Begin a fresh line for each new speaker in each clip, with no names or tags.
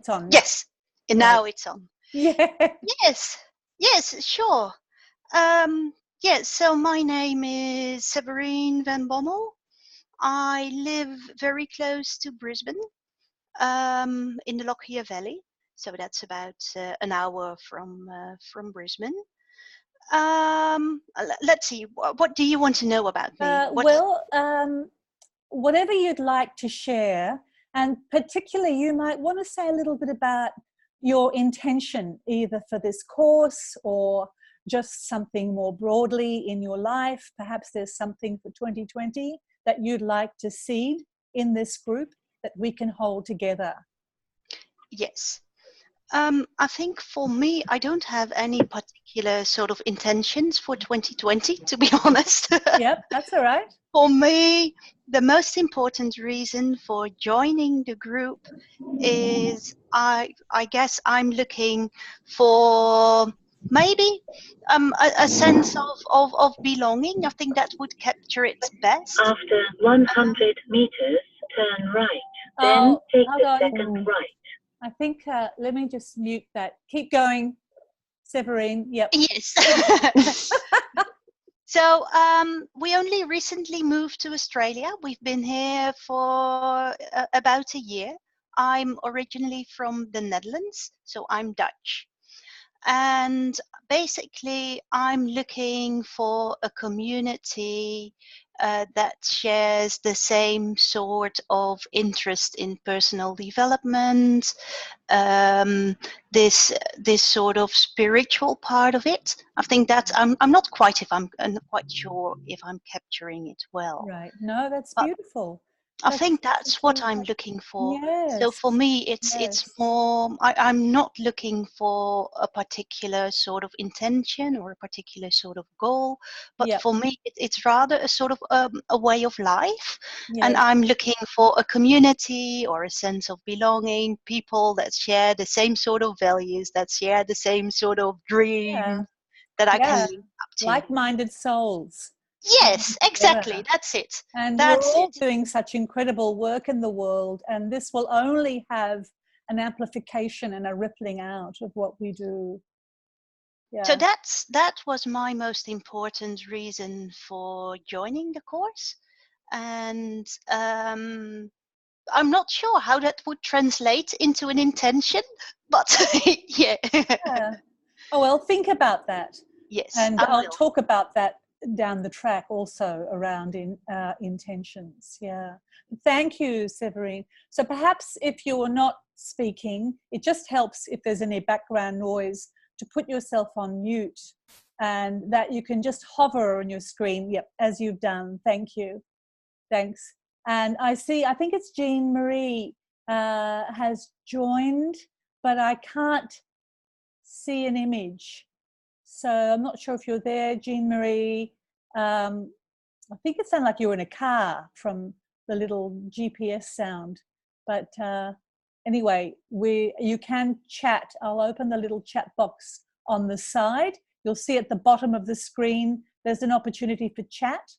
It's on.
Yes, and now it's on.
Yeah.
Yes, sure. Yes, so my name is Severine van Bommel. I live very close to Brisbane, in the Lockyer Valley. So that's about an hour from Brisbane. Let's see. What do you want to know about me?
Whatever you'd like to share, and particularly you might want to say a little bit about your intention, either for this course or just something more broadly in your life. Perhaps there's something for 2020 that you'd like to seed in this group that we can hold together.
Yes. I think for me, I don't have any particular sort of intentions for 2020, to be honest.
Yep, that's all right.
For me, the most important reason for joining the group is I guess I'm looking for maybe a sense of belonging. I think that would capture it best.
After 100 meters, turn right. Then take the second right.
I think, let me just mute that. Keep going, Severine. Yep.
Yes. So we only recently moved to Australia. We've been here for about a year. I'm originally from the Netherlands, so I'm Dutch. And basically, I'm looking for a community that shares the same sort of interest in personal development, this sort of spiritual part of it. I think that I'm not quite sure if I'm capturing it well.
Right. No, that's beautiful.
I think that's what I'm looking for.
Yes.
So for me, it's more, I'm not looking for a particular sort of intention or a particular sort of goal, but for me, it's rather a sort of a way of life. And I'm looking for a community or a sense of belonging, people that share the same sort of values, that share the same sort of dreams that I can link up to.
Like-minded souls.
Yes, exactly. That's it.
And we're all doing such incredible work in the world, and this will only have an amplification and a rippling out of what we do. Yeah.
So that was my most important reason for joining the course, and I'm not sure how that would translate into an intention, but yeah.
Oh well, think about that.
Yes,
and I'll talk about that down the track also around intentions. Yeah. Thank you, Severine. So perhaps if you're not speaking, it just helps if there's any background noise to put yourself on mute, and that you can just hover on your screen. Yep, as you've done. Thank you. Thanks. And I think it's Jean Marie has joined, but I can't see an image. So I'm not sure if you're there, Jean Marie. I think it sounded like you were in a car from the little GPS sound. But anyway, you can chat. I'll open the little chat box on the side. You'll see at the bottom of the screen, there's an opportunity for chat.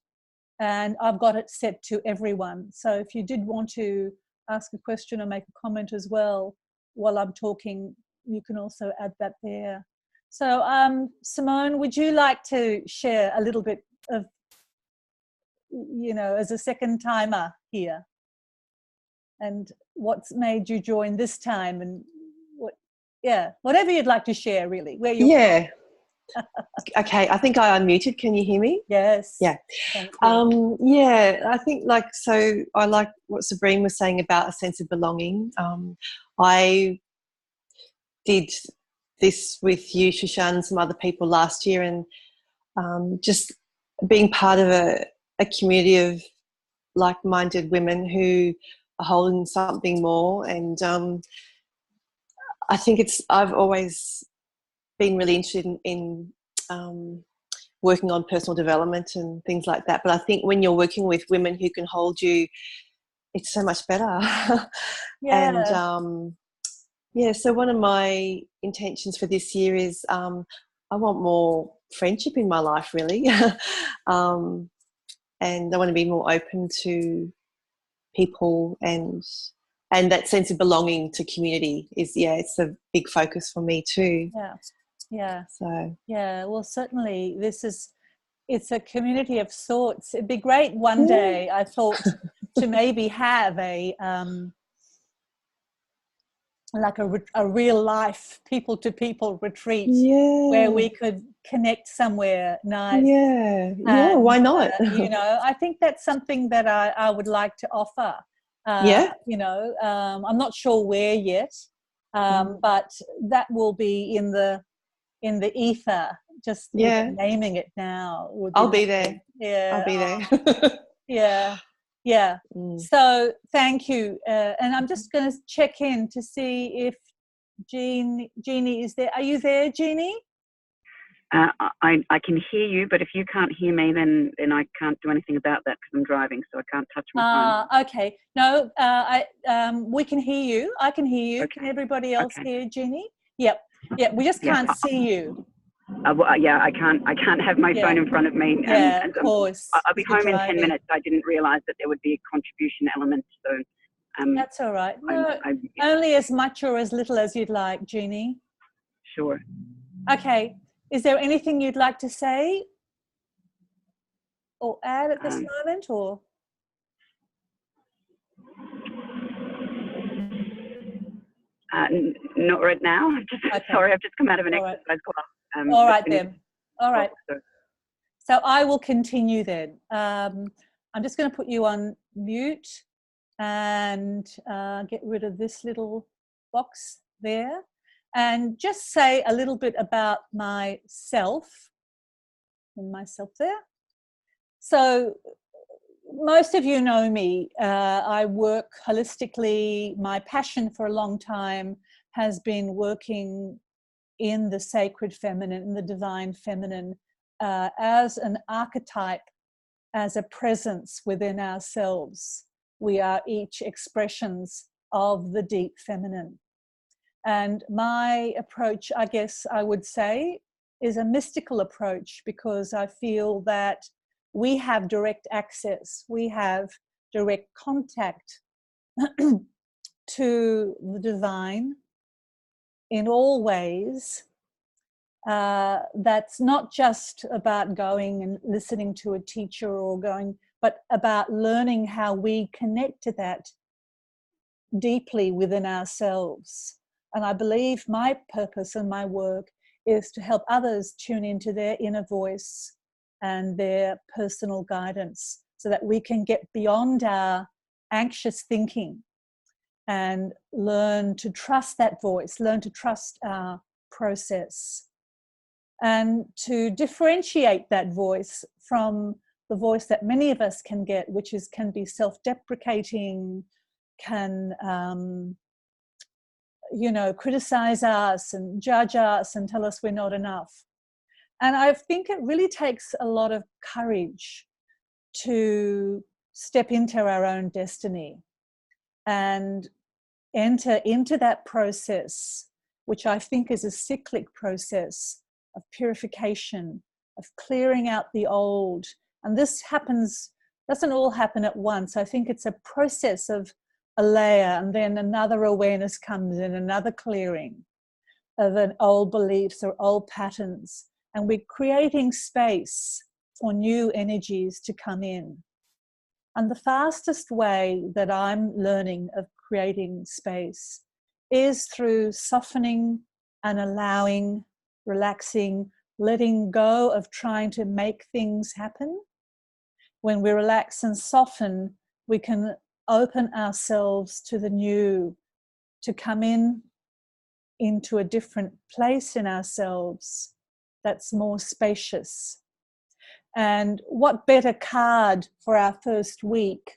And I've got it set to everyone. So if you did want to ask a question or make a comment as well while I'm talking, you can also add that there. So Simone, would you like to share a little bit of, as a second timer here, and what's made you join this time, and whatever you'd like to share, really, where you're from.
Okay, I think I unmuted. Can you hear me?
Yes.
Yeah. I think I like what Sabrine was saying about a sense of belonging. I did this with you, Shushann, and some other people last year, and just being part of a community of like-minded women who are holding something more. And I think I've always been really interested in working on personal development and things like that. But I think when you're working with women who can hold you, it's so much better. And so one of my intentions for this year is I want more friendship in my life, really. And I want to be more open to people and and that sense of belonging to community is, it's a big focus for me too.
Yeah.
So
well, certainly it's a community of sorts. It'd be great one day, I thought, to maybe have a like a real life people to people retreat where we could connect somewhere nice. And,
why not?
I think that's something that I would like to offer. I'm not sure where yet, but that will be in the ether. Just naming it now would be
I'll be there. I'll be there.
Yeah. So thank you. And I'm just going to check in to see if Jeannie is there. Are you there, Jeannie?
I can hear you, but if you can't hear me, then I can't do anything about that because I'm driving, so I can't touch my phone.
Okay. No, we can hear you. I can hear you. Okay. Can everybody else hear Jeannie? Yep. We just can't see you.
I can't have my phone in front of me.
Of course.
I'll be home in 10 minutes. I didn't realise that there would be a contribution element. So
that's all right. No, only as much or as little as you'd like, Jeannie.
Sure.
Okay. Is there anything you'd like to say or add at this moment, or?
Not right now. Sorry, I've just come out of an exercise class.
All right then. All right. So I will continue then. I'm just going to put you on mute and get rid of this little box there, and just say a little bit about myself there. So most of you know me. I work holistically. My passion for a long time has been working in the sacred feminine, in the divine feminine, as an archetype, as a presence within ourselves. We are each expressions of the deep feminine. And my approach, I guess I would say, is a mystical approach, because I feel that we have direct access, we have direct contact to the divine in all ways. That's not just about going and listening to a teacher but about learning how we connect to that deeply within ourselves. And I believe my purpose and my work is to help others tune into their inner voice and their personal guidance, so that we can get beyond our anxious thinking and learn to trust that voice, learn to trust our process, and to differentiate that voice from the voice that many of us can get, which can be self-deprecating, can criticize us and judge us and tell us we're not enough. And I think it really takes a lot of courage to step into our own destiny and enter into that process, which I think is a cyclic process of purification, of clearing out the old. And this doesn't all happen at once. I think it's a process of a layer, and then another awareness comes in, another clearing of an old beliefs or old patterns. And we're creating space for new energies to come in. And the fastest way that I'm learning of creating space is through softening and allowing, relaxing, letting go of trying to make things happen. When we relax and soften, we can open ourselves to the new, to come into a different place in ourselves that's more spacious. And what better card for our first week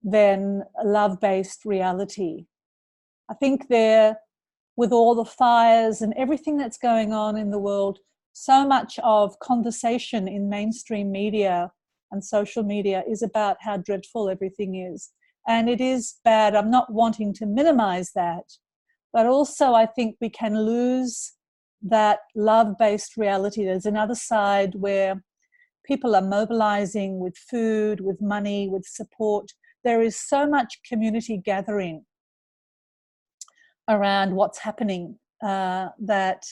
than a love-based reality? I think with all the fires and everything that's going on in the world, so much of conversation in mainstream media and social media is about how dreadful everything is. And it is bad. I'm not wanting to minimize that. But also I think we can lose that love-based reality. There's another side where people are mobilizing with food, with money, with support. There is so much community gathering around what's happening, that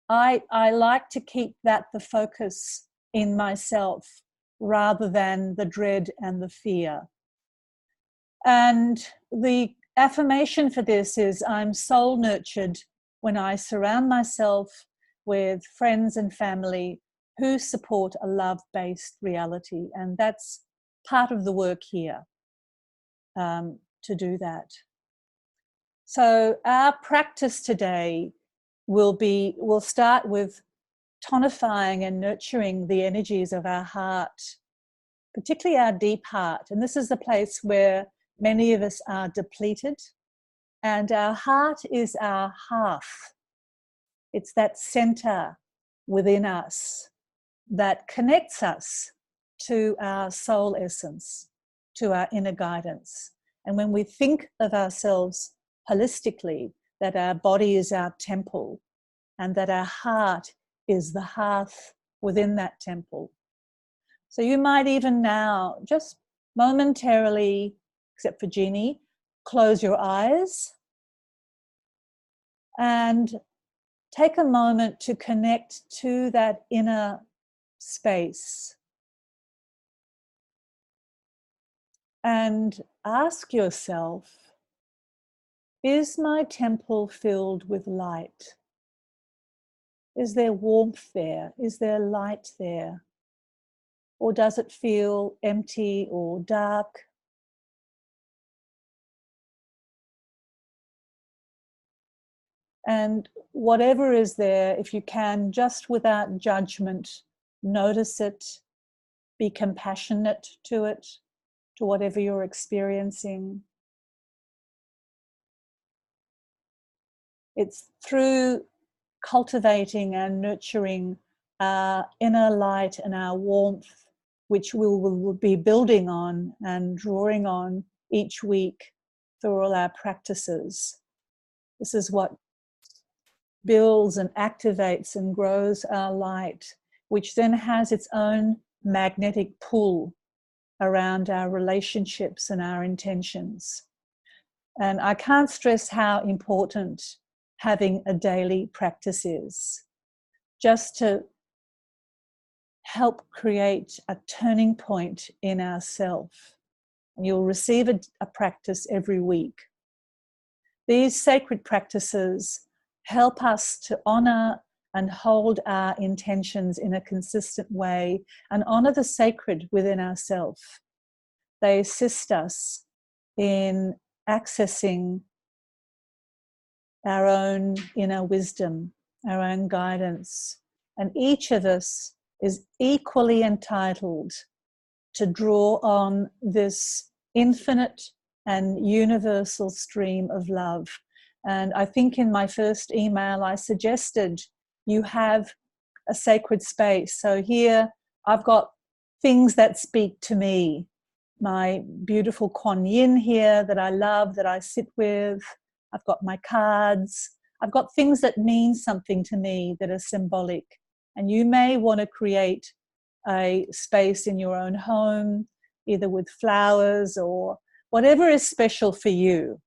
I like to keep that the focus in myself rather than the dread and the fear. And the affirmation for this is, I'm soul nurtured when I surround myself with friends and family who support a love-based reality. And that's part of the work here, to do that. So our practice today will start with tonifying and nurturing the energies of our heart, particularly our deep heart. And this is the place where many of us are depleted. And our heart is our hearth. It's that center within us that connects us to our soul essence, to our inner guidance. And when we think of ourselves holistically, that our body is our temple and that our heart is the hearth within that temple. So you might even now, just momentarily, except for Jeannie, close your eyes and take a moment to connect to that inner space. And ask yourself, is my temple filled with light? Is there warmth there? Is there light there? Or does it feel empty or dark? And whatever is there, if you can, just without judgment, notice it, be compassionate to it, to whatever you're experiencing. It's through cultivating and nurturing our inner light and our warmth, which we will be building on and drawing on each week through all our practices. This is what builds and activates and grows our light, which then has its own magnetic pull around our relationships and our intentions. And I can't stress how important having a daily practice is, just to help create a turning point in ourself. And you'll receive a practice every week. These sacred practices help us to honor and hold our intentions in a consistent way and honor the sacred within ourselves. They assist us in accessing our own inner wisdom, our own guidance. And each of us is equally entitled to draw on this infinite and universal stream of love. And I think in my first email, I suggested you have a sacred space. So here I've got things that speak to me. My beautiful Kuan Yin here that I love, that I sit with. I've got my cards. I've got things that mean something to me that are symbolic. And you may want to create a space in your own home, either with flowers or whatever is special for you.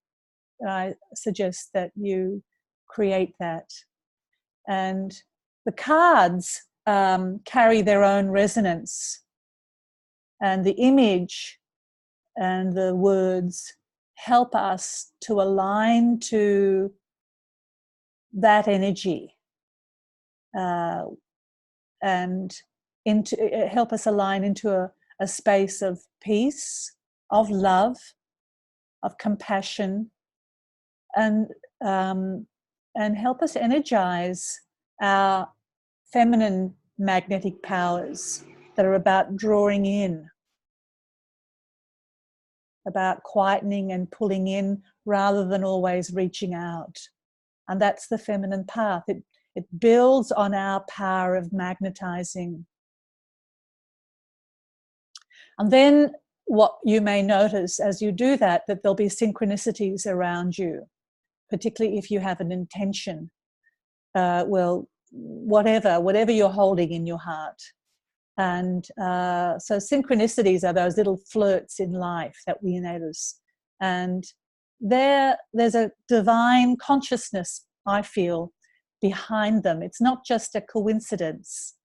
I suggest that you create that. And the cards carry their own resonance. And the image and the words help us to align to that energy and help us align into a space of peace, of love, of compassion, and help us energize our feminine magnetic powers that are about drawing in, about quietening and pulling in rather than always reaching out. And that's the feminine path. It builds on our power of magnetizing. And then what you may notice as you do that there'll be synchronicities around you, particularly if you have an intention. Whatever you're holding in your heart. And so synchronicities are those little flirts in life that we notice. And there's a divine consciousness, I feel, behind them. It's not just a coincidence.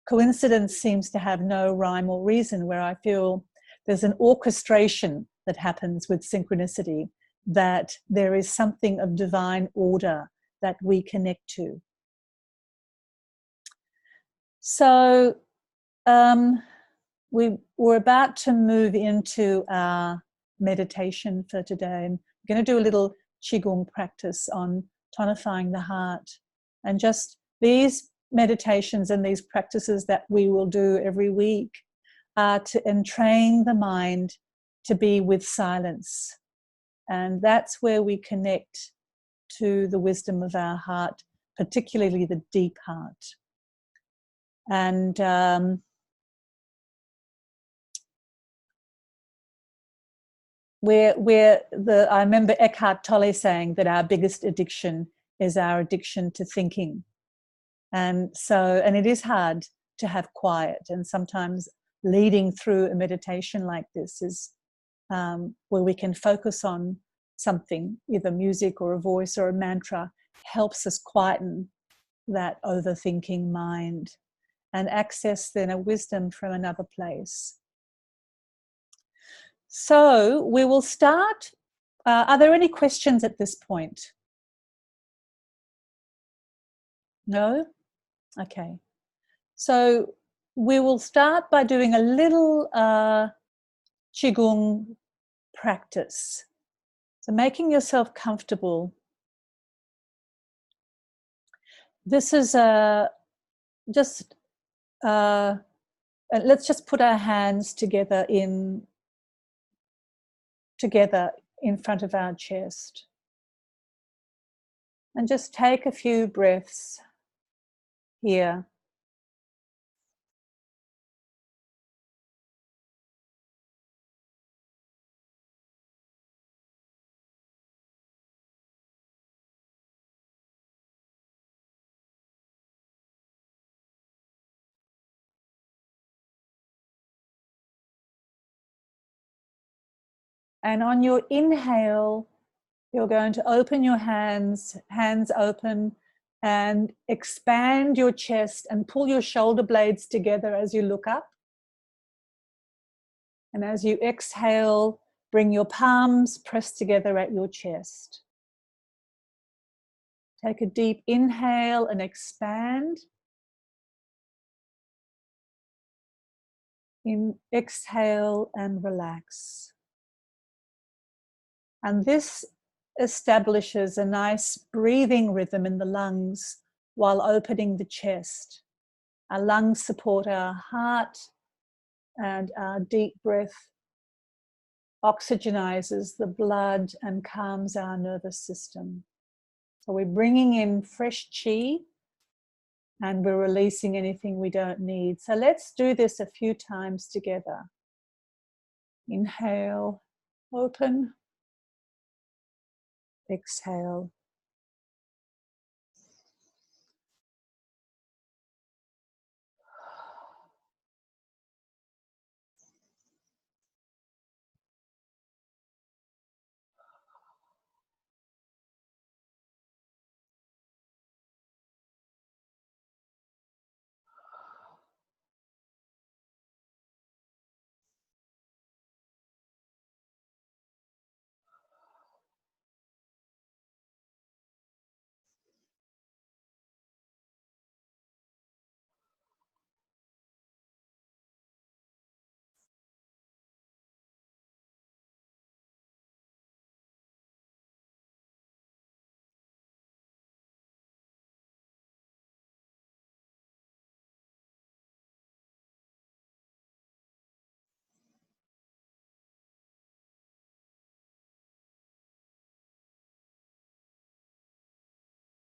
Coincidence seems to have no rhyme or reason, where I feel there's an orchestration that happens with synchronicity, that there is something of divine order that we connect to. So we're about to move into our meditation for today. I'm going to do a little Qigong practice on tonifying the heart. And just these meditations and these practices that we will do every week are to entrain the mind to be with silence. And that's where we connect to the wisdom of our heart, particularly the deep heart. And I remember Eckhart Tolle saying that our biggest addiction is our addiction to thinking. And it is hard to have quiet, and sometimes leading through a meditation like this is where we can focus on something, either music or a voice or a mantra, helps us quieten that overthinking mind and access then a wisdom from another place. So we will start. Are there any questions at this point? No? Okay. So we will start by doing a little Qigong practice. So making yourself comfortable. This is let's just put our hands together in front of our chest. And just take a few breaths here. And on your inhale, you're going to open your hands open, and expand your chest and pull your shoulder blades together as you look up. And as you exhale, bring your palms pressed together at your chest. Take a deep inhale and expand. Exhale and relax. And this establishes a nice breathing rhythm in the lungs while opening the chest. Our lungs support our heart, and our deep breath oxygenizes the blood and calms our nervous system. So we're bringing in fresh chi, and we're releasing anything we don't need. So let's do this a few times together. Inhale, open. Exhale.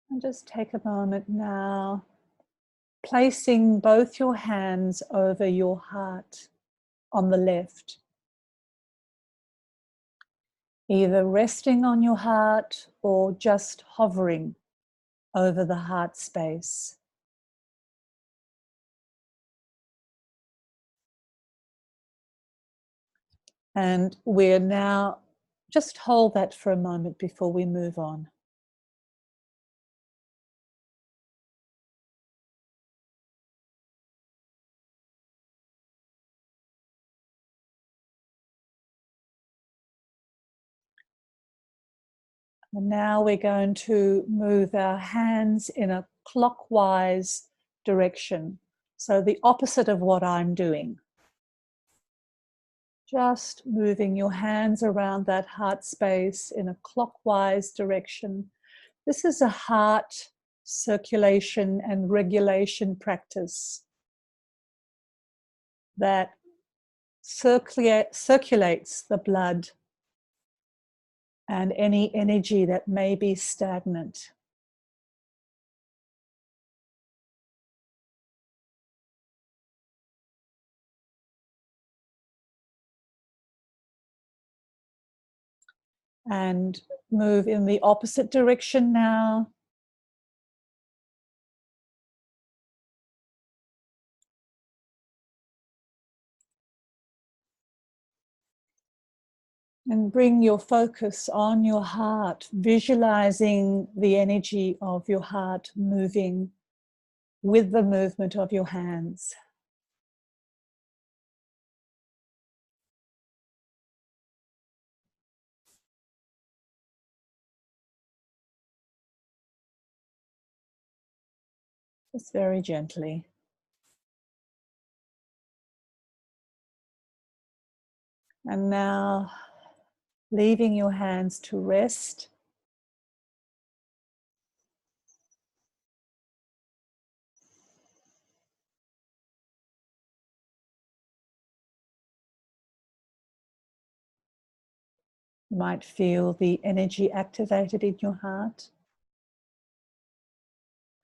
And just take a moment now, placing both your hands over your heart on the left. Either resting on your heart or just hovering over the heart space. And we're now Just hold that for a moment before we move on. And now we're going to move our hands in a clockwise direction. So the opposite of what I'm doing. Just moving your hands around that heart space in a clockwise direction. This is a heart circulation and regulation practice that circulates the blood and any energy that may be stagnant. And move in the opposite direction now. And bring your focus on your heart, visualizing the energy of your heart moving with the movement of your hands. Just very gently. And now leaving your hands to rest. You might feel the energy activated in your heart.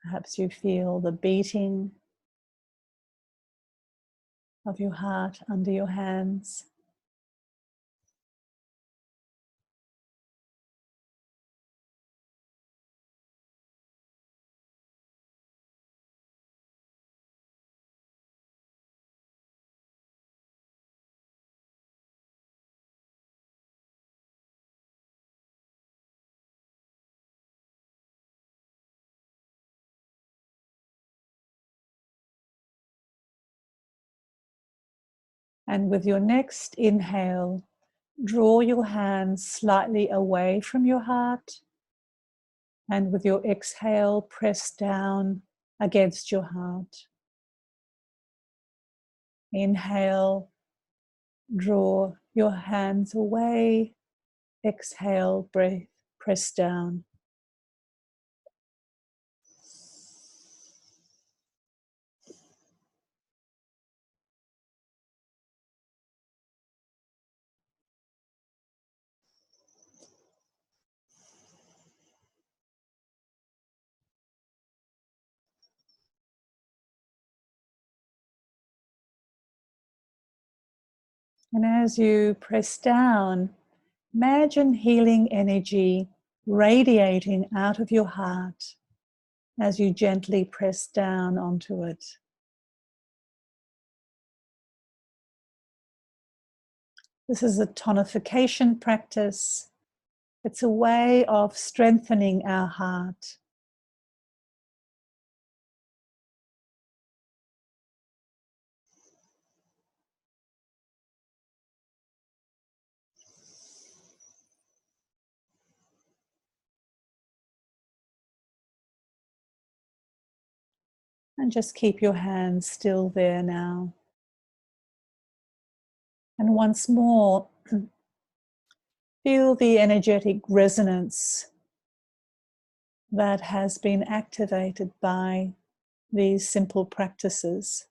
Perhaps you feel the beating of your heart under your hands. And with your next inhale, draw your hands slightly away from your heart. And with your exhale, press down against your heart. Inhale, draw your hands away. Exhale, breath, press down. And as you press down, imagine healing energy radiating out of your heart as you gently press down onto it. This is a tonification practice. It's a way of strengthening our heart. And just keep your hands still there now. And once more, feel the energetic resonance that has been activated by these simple practices.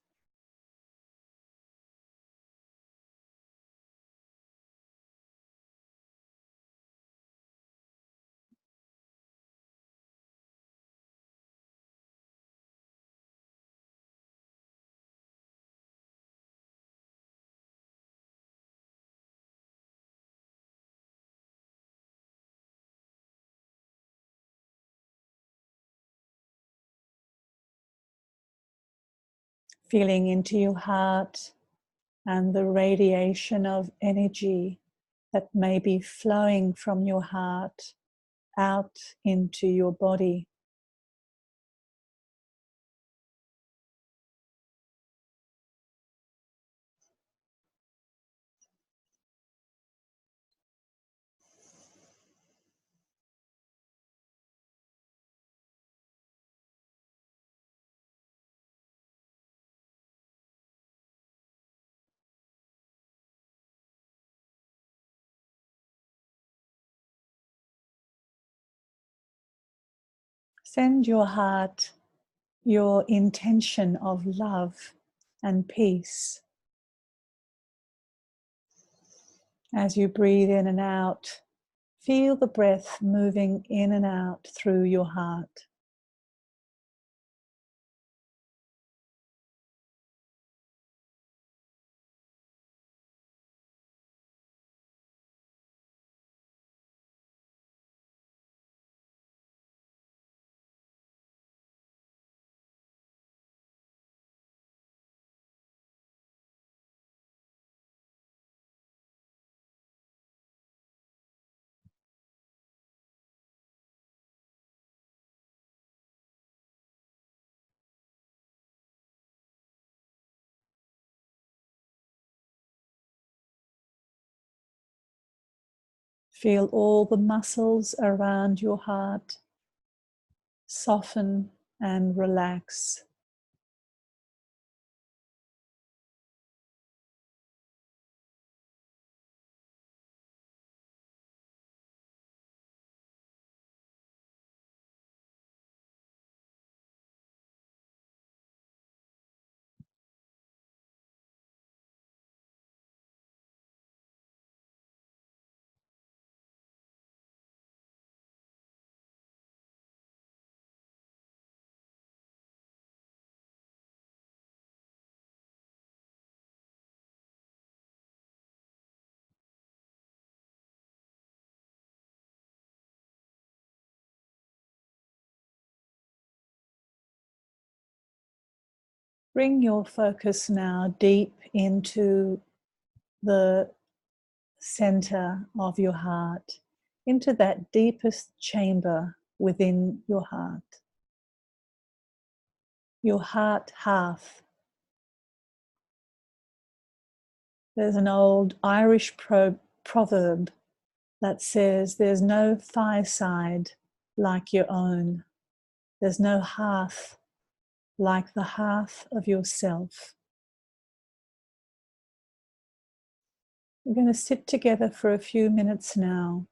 Feeling into your heart and the radiation of energy that may be flowing from your heart out into your body. Send your heart your intention of love and peace. As you breathe in and out, feel the breath moving in and out through your heart. Feel all the muscles around your heart soften and relax. Bring your focus now deep into the center of your heart, into that deepest chamber within your heart, your heart half. There's an old Irish proverb that says there's no fireside like your own. There's no hearth like the hearth of yourself. We're going to sit together for a few minutes now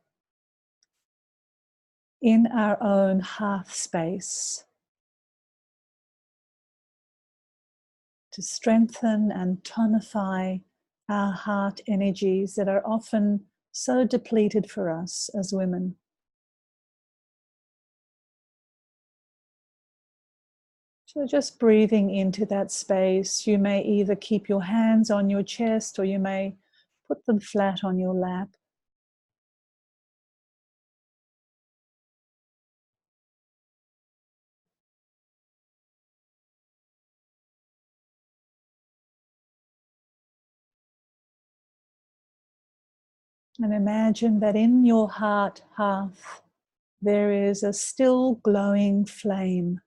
in our own hearth space to strengthen and tonify our heart energies that are often so depleted for us as women. So just breathing into that space, you may either keep your hands on your chest or you may put them flat on your lap. And imagine that in your heart hearth there is a still glowing flame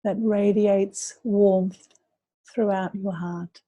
that radiates warmth throughout your heart.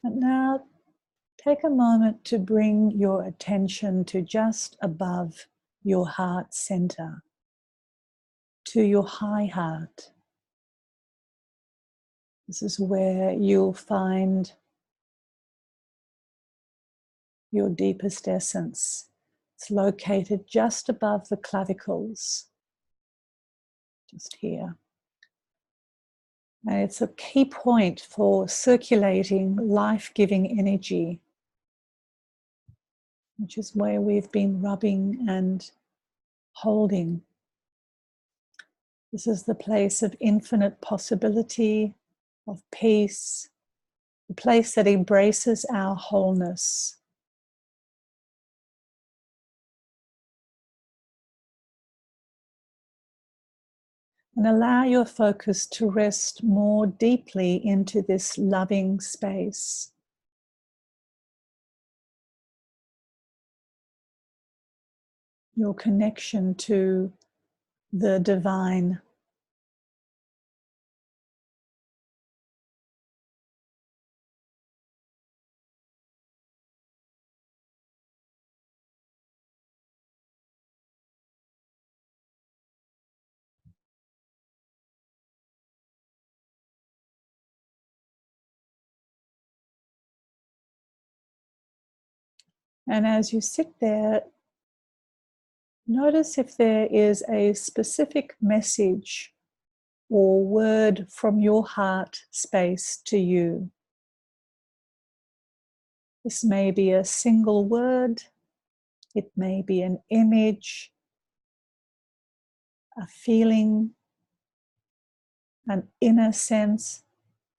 And now take a moment to bring your attention to just above your heart center, to your high heart. This is where you'll find your deepest essence. It's located just above the clavicles, just here. And it's a key point for circulating life-giving energy, which is where we've been rubbing and holding. This is the place of infinite possibility, of peace, the place that embraces our wholeness. And allow your focus to rest more deeply into this loving space. Your connection to the divine. And as you sit there, notice if there is a specific message or word from your heart space to you. This may be a single word, it may be an image, a feeling, an inner sense.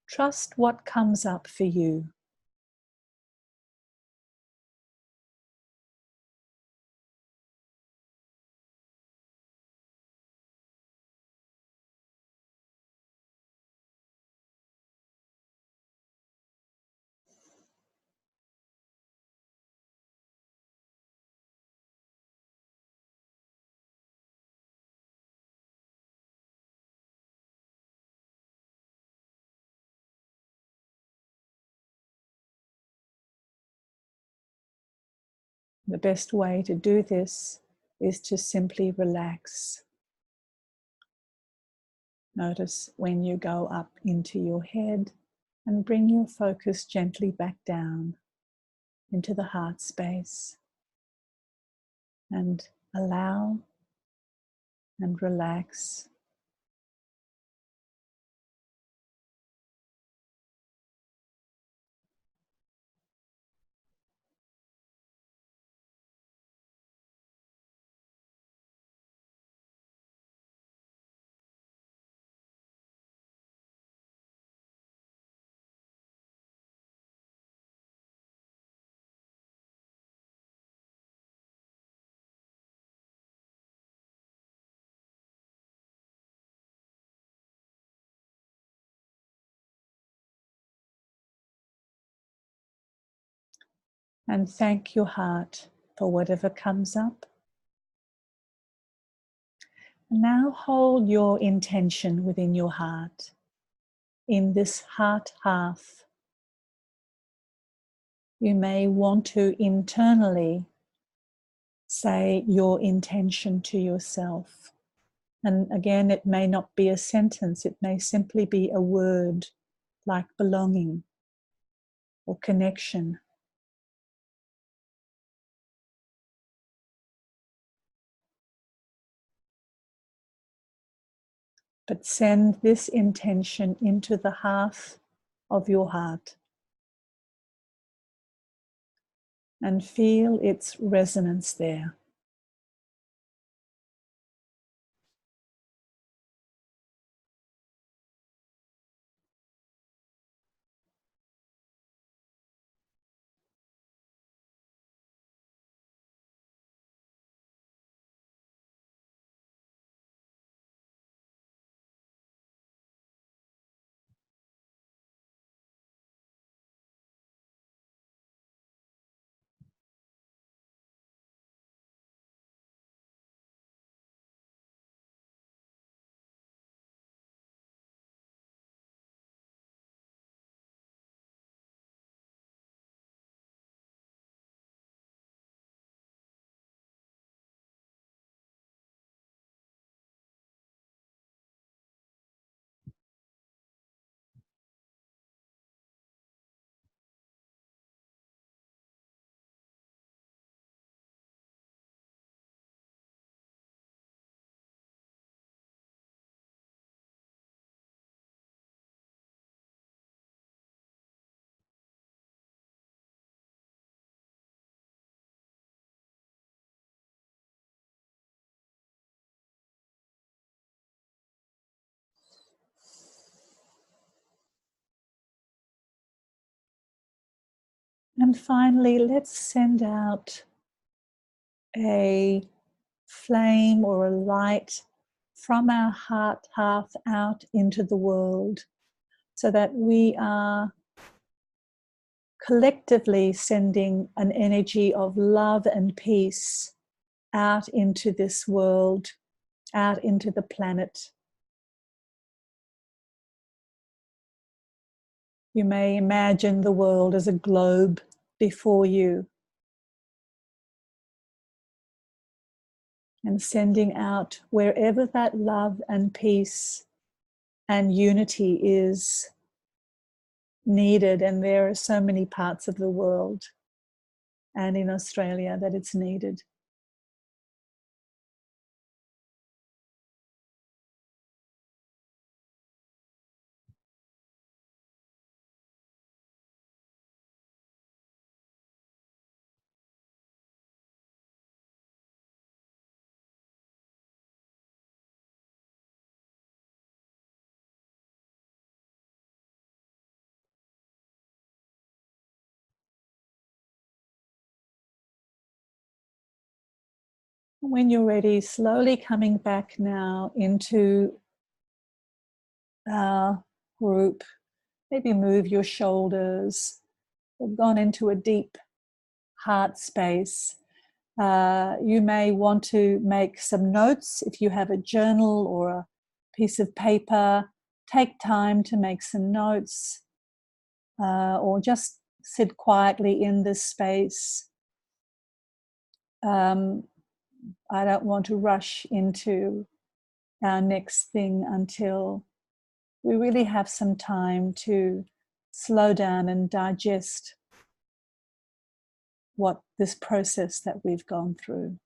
Trust what comes up for you. The best way to do this is to simply relax. Notice when you go up into your head and bring your focus gently back down into the heart space, and allow and relax. And thank your heart for whatever comes up. Now hold your intention within your heart, in this heart half. You may want to internally say your intention to yourself. And again, it may not be a sentence, it may simply be a word like belonging or connection. But send this intention into the half of your heart and feel its resonance there. And finally, let's send out a flame or a light from our heart out into the world, so that we are collectively sending an energy of love and peace out into this world, out into the planet. You may imagine the world as a globe before you, and sending out wherever that love and peace and unity is needed. And there are so many parts of the world and in Australia that it's needed. When you're ready, slowly coming back now into our group. Maybe move your shoulders. We've gone into a deep heart space. You may want to make some notes if you have a journal or a piece of paper. Take time to make some notes, or just sit quietly in this space. I don't want to rush into our next thing until we really have some time to slow down and digest what this process that we've gone through.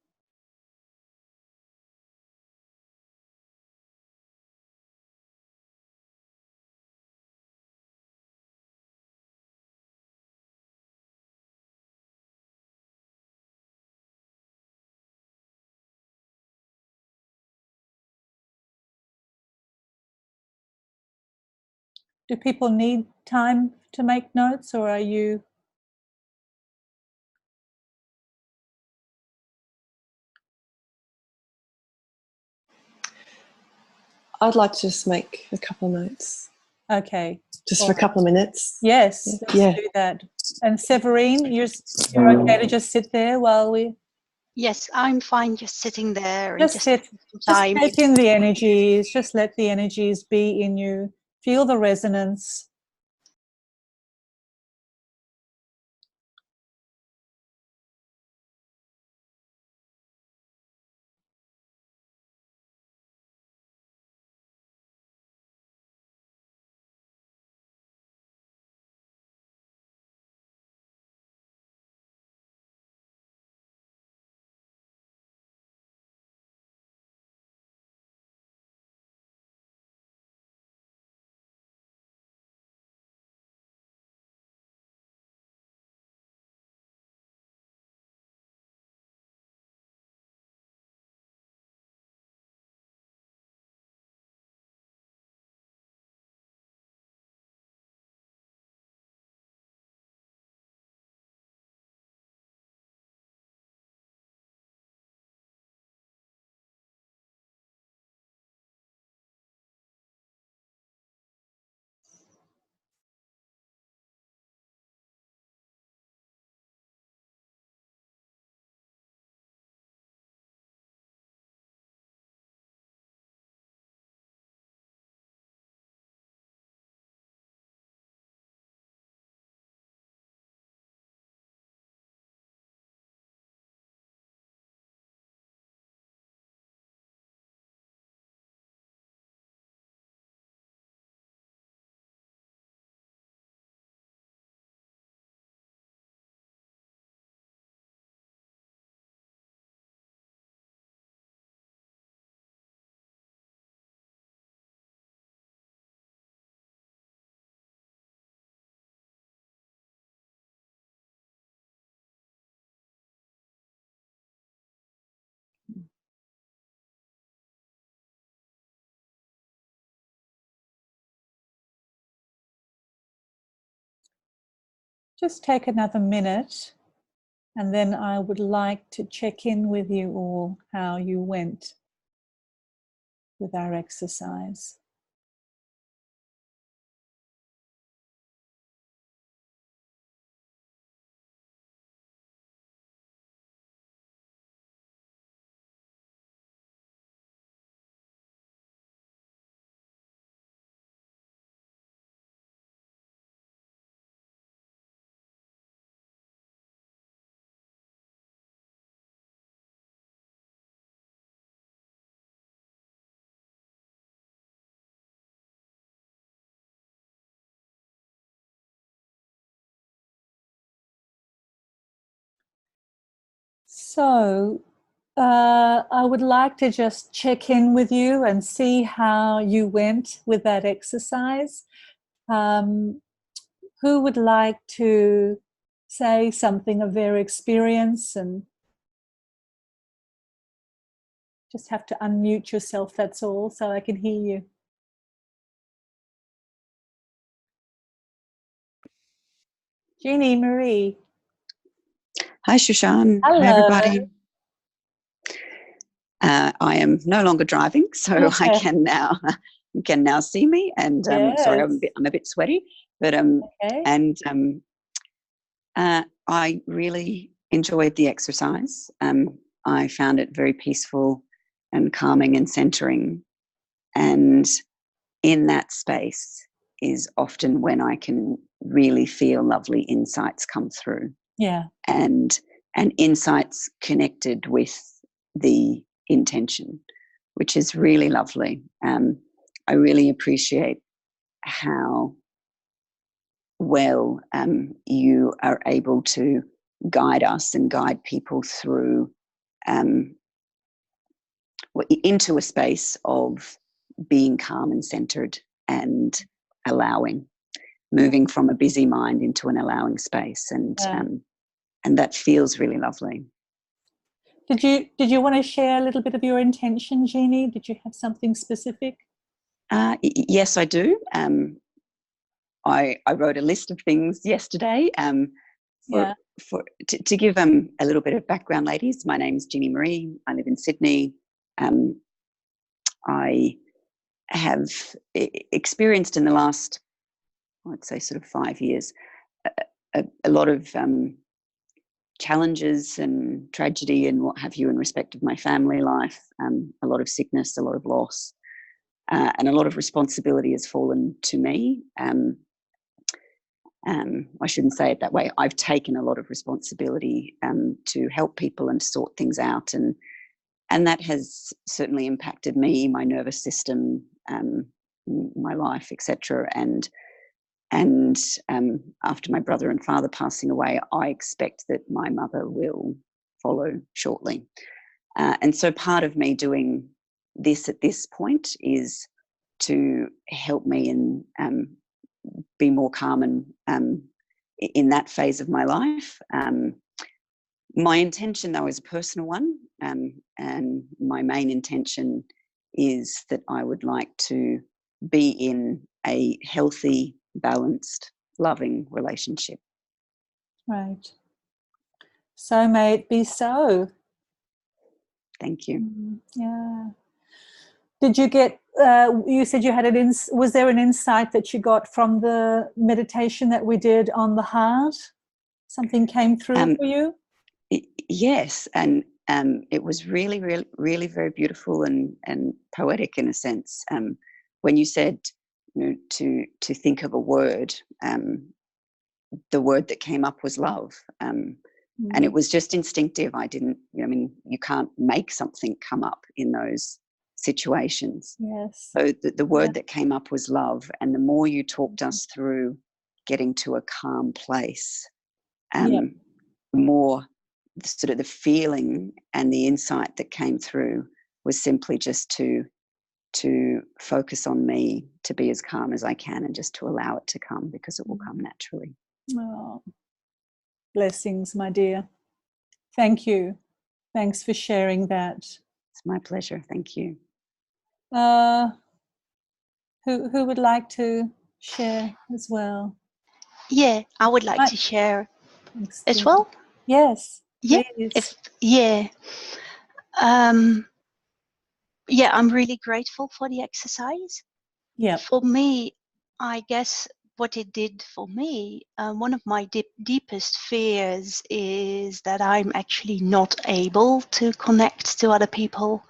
Do people need time to make notes, or are you?
I'd like to just make a couple of notes.
Okay.
Just for a couple of minutes.
Yes, let's do that. And Severine, you're okay to just sit there while we...
Yes, I'm fine just sitting there and
Just sit, just take in the energies, just let the energies be in you. Feel the resonance. Just take another minute, and then I would like to check in with you all how you went with our exercise. So I would like to just check in with you and see how you went with that exercise. Who would like to say something of their experience? And just have to unmute yourself, that's all, so I can hear you. Jeannie Marie.
Hi, Shushann.
Hello.
Hi, everybody. I am no longer driving, so I can now you can now see me. And
Yes.
sorry, I'm a bit sweaty, but
Okay.
and I really enjoyed the exercise. I found it very peaceful and calming and centering. And in that space is often when I can really feel lovely insights come through.
Yeah.
And insights connected with the intention, which is really lovely. I really appreciate how well you are able to guide us and guide people through into a space of being calm and centered and allowing, moving from a busy mind into an allowing space, and that feels really lovely.
Did you want to share a little bit of your intention, Jeannie? Did you have something specific?
Yes, I do. I wrote a list of things yesterday. To give a little bit of background, ladies. My name is Jeannie Marie. I live in Sydney. I have experienced in the last, I'd say, sort of 5 years, a lot of challenges and tragedy and what have you in respect of my family life, a lot of sickness, a lot of loss, and a lot of responsibility has fallen to me. I shouldn't say it that way. I've taken a lot of responsibility to help people and sort things out, and that has certainly impacted me, my nervous system, my life, etc. And after my brother and father passing away, I expect that my mother will follow shortly. And so part of me doing this at this point is to help me and be more calm and in that phase of my life. My intention, though, is a personal one, and my main intention is that I would like to be in a healthy, balanced, loving relationship.
Right. So may it be so.
Thank you.
Yeah. Did you get, you said you had was there an insight that you got from the meditation that we did on the heart? Something came through for you?
Yes, and it was really, really, really very beautiful and poetic in a sense. When you said, to think of a word, the word that came up was love, and it was just instinctive. I didn't, you can't make something come up in those situations.
Yes.
So the word that came up was love, and the more you talked us through getting to a calm place, more sort of the feeling and the insight that came through was simply just to focus on me, to be as calm as I can, and just to allow it to come, because it will come naturally.
Oh, blessings, my dear. Thank you. Thanks for sharing that.
It's my pleasure. Thank you.
Who would like to share as well?
Yeah, I would like to share as well.
Yes,
Yeah,
please.
Yeah, I'm really grateful for the exercise.
Yeah.
For me, I guess what it did for me, one of my deepest fears is that I'm actually not able to connect to other people,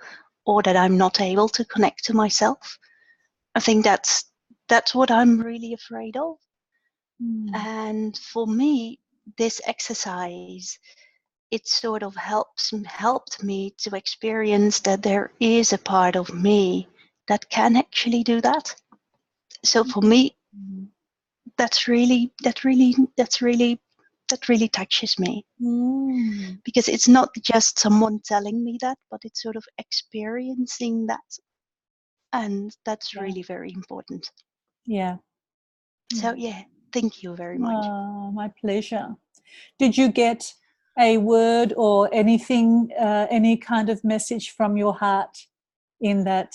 or that I'm not able to connect to myself. I think that's what I'm really afraid of. And for me, this exercise, it sort of helped me to experience that there is a part of me that can actually do that. So for me, that really touches me, because it's not just someone telling me that, but it's sort of experiencing that, and that's really very important.
Yeah.
So yeah, thank you very much.
Oh, my pleasure. Did you get a word or anything, any kind of message from your heart in that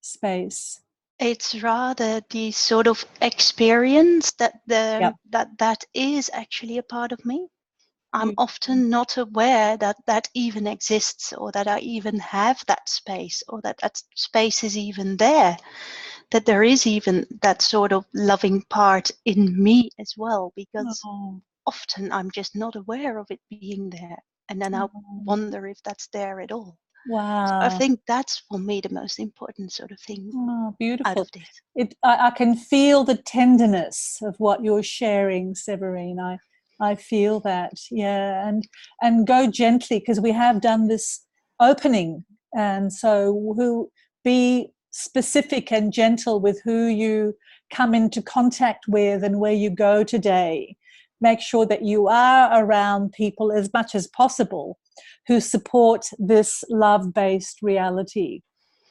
space?
It's rather the sort of experience that that is actually a part of me. I'm often not aware that that even exists, or that I even have that space, or that that space is even there, that there is even that sort of loving part in me as well, because often I'm just not aware of it being there, and then I wonder if that's there at all.
Wow.
So I think that's for me the most important sort of thing.
Beautiful.
Out of this.
I can feel the tenderness of what you're sharing, Severine. I feel that, yeah, and go gently, because we have done this opening, and so be specific and gentle with who you come into contact with and where you go today. Make sure that you are around people as much as possible who support this love-based reality,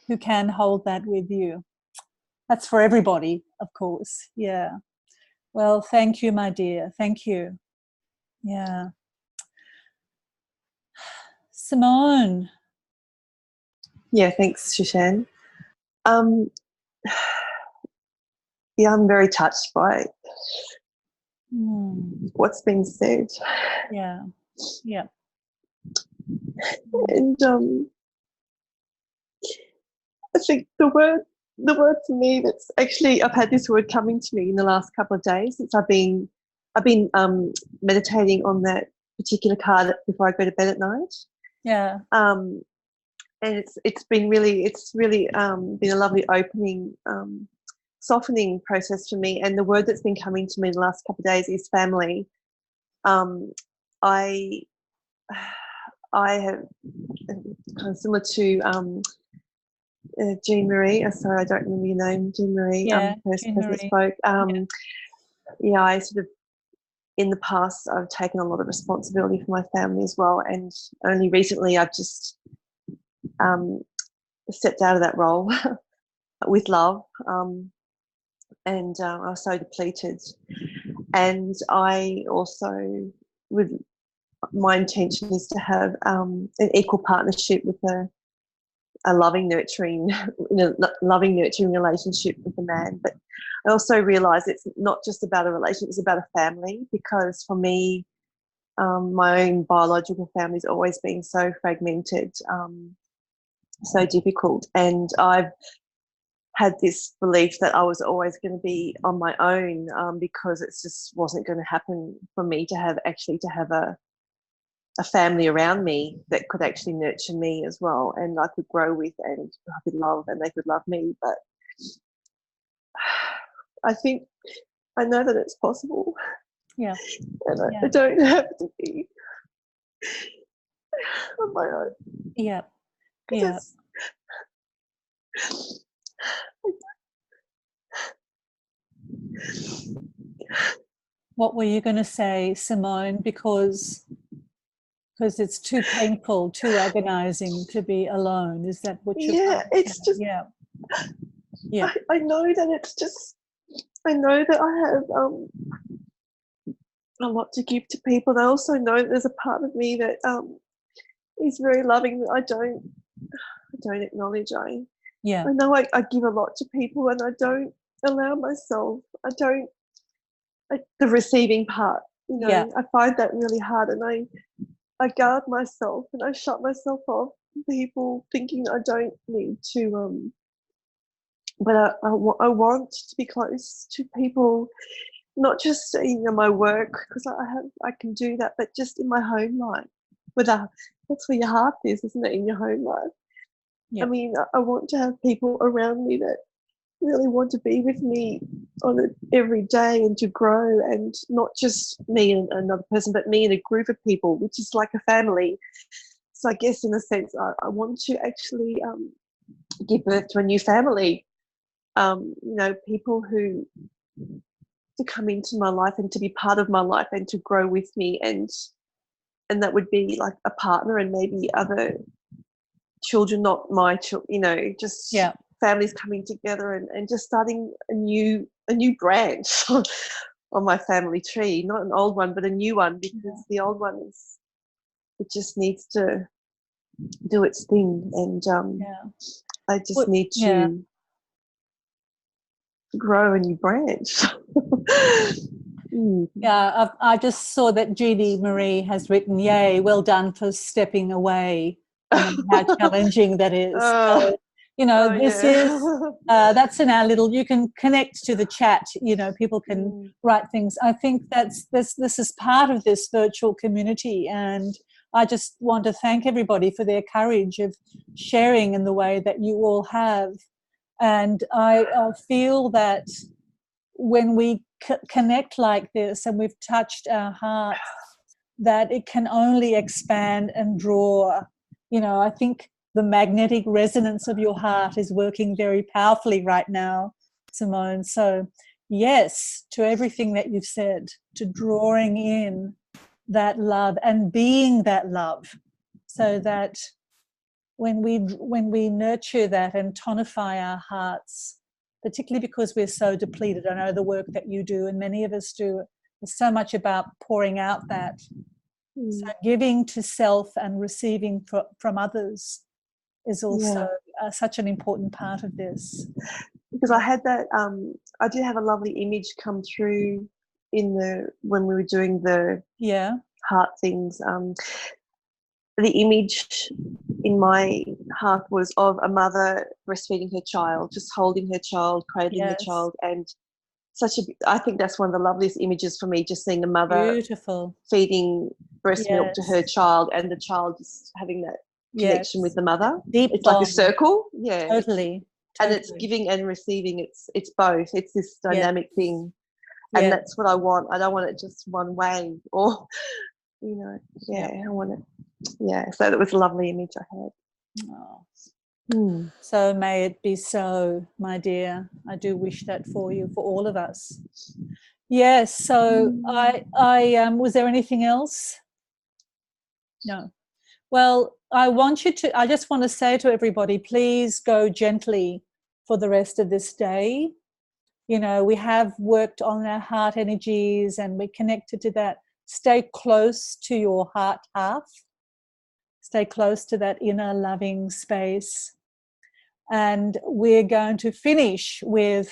who can hold that with you. That's for everybody, of course. Yeah. Well, thank you, my dear. Thank you. Yeah. Simone.
Yeah, thanks, Shushann. Yeah, I'm very touched by what's been said.
Yeah. Yeah.
And I think the word for me that's actually, I've had this word coming to me in the last couple of days since I've been meditating on that particular card before I go to bed at night.
Yeah.
And it's really been a lovely opening, softening process for me. And the word that's been coming to me the last couple of days is family. I have kind of similar to Jean Marie. Sorry, I don't remember your name, Jean Marie. First person that spoke. Yeah, I sort of, in the past, I've taken a lot of responsibility for my family as well, and only recently I've just stepped out of that role with love, and I was so depleted. And I also, my intention is to have an equal partnership with a loving, nurturing relationship with a man. But I also realise it's not just about a relationship; it's about a family. Because for me, my own biological family's always been so fragmented, so difficult, and I've had this belief that I was always going to be on my own, because it just wasn't going to happen for me to have a family around me that could actually nurture me as well, and I could grow with, and I could love, and they could love me. But I know that it's possible.
Yeah.
And I don't have to be on my own.
Yeah. Yeah. What were you going to say, Simone? Because it's too painful, too agonizing to be alone. Is that what you're
saying? It's just,
yeah.
I know that it's just, I know that I have a lot to give to people. I also know that there's a part of me that is very loving that I don't acknowledge. I know I give a lot to people, and I don't allow myself. the receiving part. You know,
Yeah.
I find that really hard, and I guard myself and I shut myself off people, thinking I don't need to. But I want to be close to people, not just in my work, because I can do that, but just in my home life. That's where your heart is, isn't it? In your home life.
Yep.
I mean, I want to have people around me that really want to be with me on it every day and to grow, and not just me and another person, but me and a group of people, which is like a family. So I guess in a sense, I want to actually give birth to a new family. You know, people who to come into my life and to be part of my life and to grow with me, and that would be like a partner and maybe other children, not my children, you know, just
Yeah.
families coming together and just starting a new branch on my family tree, not an old one but a new one, because the old one it just needs to do its thing, and I just need to grow a new branch.
Yeah, I just saw that Judy Marie has written, "Yay, well done for stepping away." And how challenging that is. So, you know, this is that's in our little. You can connect to the chat. You know, people can write things. I think this is part of this virtual community, and I just want to thank everybody for their courage of sharing in the way that you all have. And I feel that when we connect like this and we've touched our hearts, that it can only expand and draw. You know, I think the magnetic resonance of your heart is working very powerfully right now, Simone. So yes to everything that you've said, to drawing in that love and being that love, so that when we nurture that and tonify our hearts, particularly because we're so depleted. I know the work that you do and many of us do is so much about pouring out that. So giving to self and receiving from others is also such an important part of this.
Because I had that, I did have a lovely image come through when we were doing the heart things. The image in my heart was of a mother breastfeeding her child, just holding her child, cradling her child, and I think that's one of the loveliest images for me, just seeing a mother feeding breast milk to her child, and the child just having that connection with the mother. It's
bond.
like a circle.
Totally.
And it's giving and receiving. It's both. It's this dynamic thing. And that's what I want. I don't want it just one way, or you know, I want it. So that was a lovely image I had.
So may it be so, my dear. I do wish that for you, for all of us. Yes. So I was there anything else? No. Well, I just want to say to everybody, please go gently for the rest of this day. You know, we have worked on our heart energies and we're connected to that. Stay close to your heart half. Stay close to that inner loving space. And we're going to finish with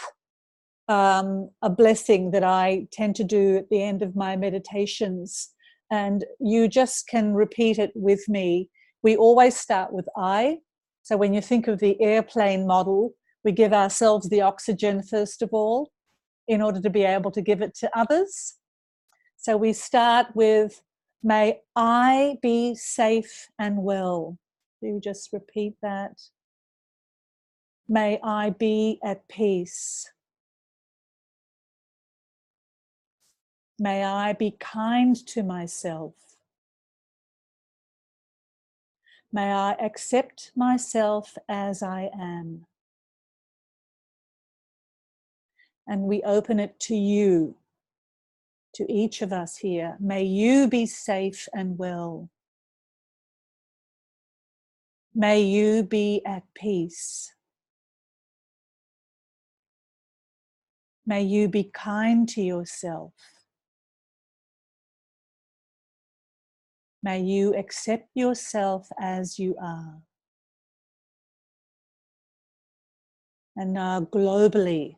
a blessing that I tend to do at the end of my meditations. And you just can repeat it with me. We always start with I. So when you think of the airplane model, we give ourselves the oxygen first of all, in order to be able to give it to others. So we start with, may I be safe and well. You just repeat that. May I be at peace. May I be kind to myself. May I accept myself as I am. And we open it to you, to each of us here. May you be safe and well. May you be at peace. May you be kind to yourself. May you accept yourself as you are. And now globally,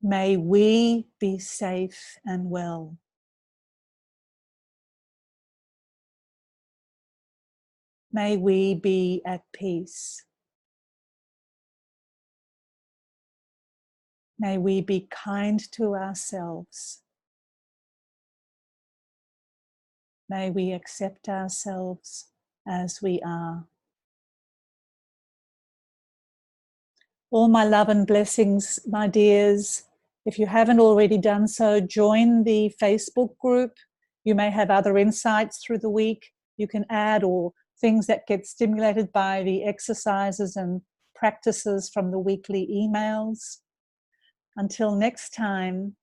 May we be safe and well. May we be at peace. May we be kind to ourselves. May we accept ourselves as we are. All my love and blessings, my dears. If you haven't already done so, join the Facebook group. You may have other insights through the week. You can add or things that get stimulated by the exercises and practices from the weekly emails. Until next time,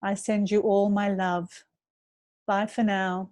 I send you all my love. Bye for now.